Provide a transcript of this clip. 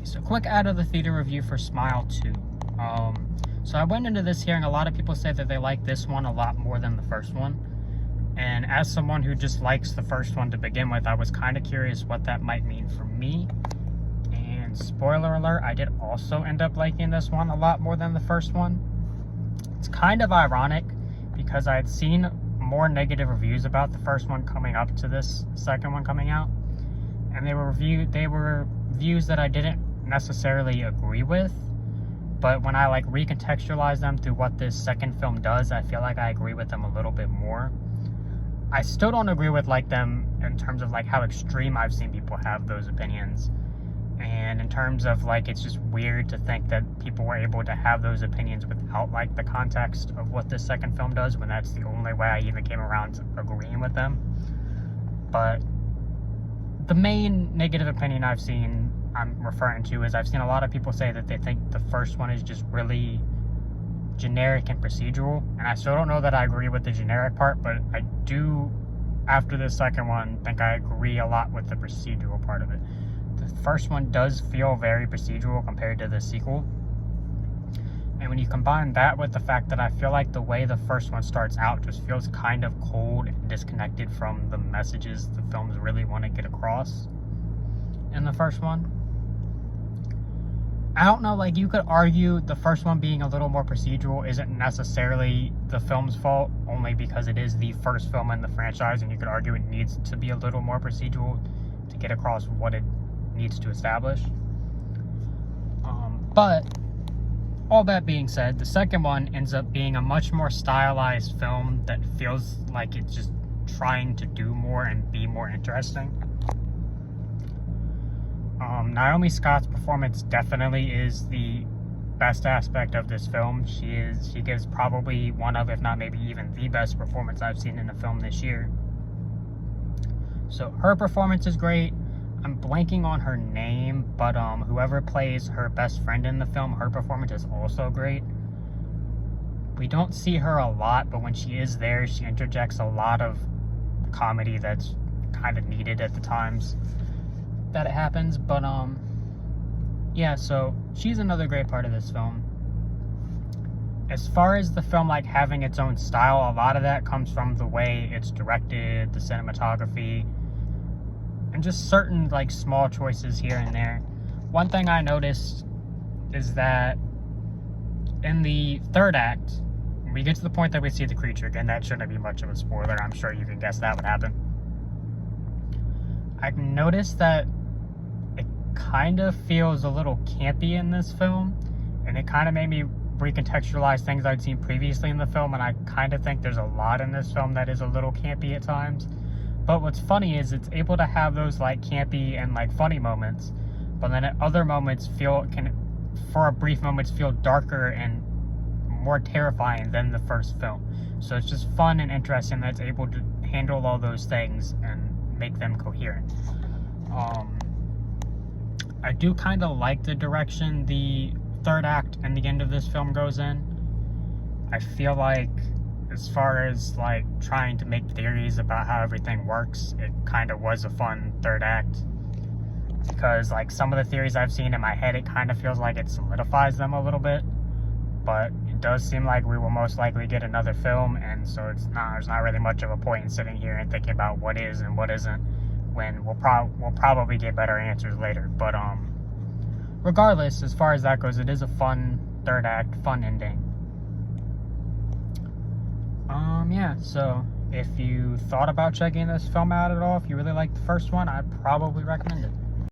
So quick out of the theater review for Smile 2. So I went into this hearing a lot of people say that they like this one a lot more than the first one. And as someone who just likes the first one to begin with, I was kind of curious what that might mean for me. And spoiler alert, I did also end up liking this one a lot more than the first one. It's kind of ironic because I had seen more negative reviews about the first one coming up to this second one coming out. And they were views that I didn't necessarily agree with. But when I like recontextualize them through what this second film does, I feel like I agree with them a little bit more. I still don't agree with like them in terms of like how extreme I've seen people have those opinions. And in terms of like, it's just weird to think that people were able to have those opinions without like the context of what this second film does, when that's the only way I even came around to agreeing with them. But the main negative opinion I've seen I'm referring to is I've seen a lot of people say that they think the first one is just really generic and procedural, and I still don't know that I agree with the generic part, but I do, after the second one, think I agree a lot with the procedural part of it. The first one does feel very procedural compared to the sequel, and when you combine that with the fact that I feel like the way the first one starts out just feels kind of cold and disconnected from the messages the films really want to get across in the first one. I don't know, like, you could argue the first one being a little more procedural isn't necessarily the film's fault, only because it is the first film in the franchise, and you could argue it needs to be a little more procedural to get across what it needs to establish. But all that being said, the second one ends up being a much more stylized film that feels like it's just trying to do more and be more interesting. Naomi Scott's performance definitely is the best aspect of this film. She gives probably one of, if not maybe even the best performance I've seen in a film this year. So her performance is great. I'm blanking on her name, but whoever plays her best friend in the film, her performance is also great. We don't see her a lot, but when she is there, she interjects a lot of comedy that's kind of needed at the times that it happens. But yeah, so she's another great part of this film. As far as the film like having its own style, a lot of that comes from the way it's directed, the cinematography, and just certain like small choices here and there. One thing I noticed is that in the third act, when we get to the point that we see the creature, again, that shouldn't be much of a spoiler, I'm sure you can guess that would happen. I noticed that it kind of feels a little campy in this film, and it kind of made me recontextualize things I'd seen previously in the film, and I kind of think there's a lot in this film that is a little campy at times. But what's funny is it's able to have those like campy and like funny moments, but then at other moments for a brief moments feel darker and more terrifying than the first film. So it's just fun and interesting that it's able to handle all those things and make them coherent. I do kind of like the direction the third act and the end of this film goes in. I feel like as far as like trying to make theories about how everything works, it kind of was a fun third act, because like some of the theories I've seen in my head, it kind of feels like it solidifies them a little bit, but it does seem like we will most likely get another film, and so there's not really much of a point in sitting here and thinking about what is and what isn't, when we'll probably get better answers later. But regardless, as far as that goes, it is a fun third act, fun ending. Yeah, so if you thought about checking this film out at all, if you really liked the first one, I'd probably recommend it.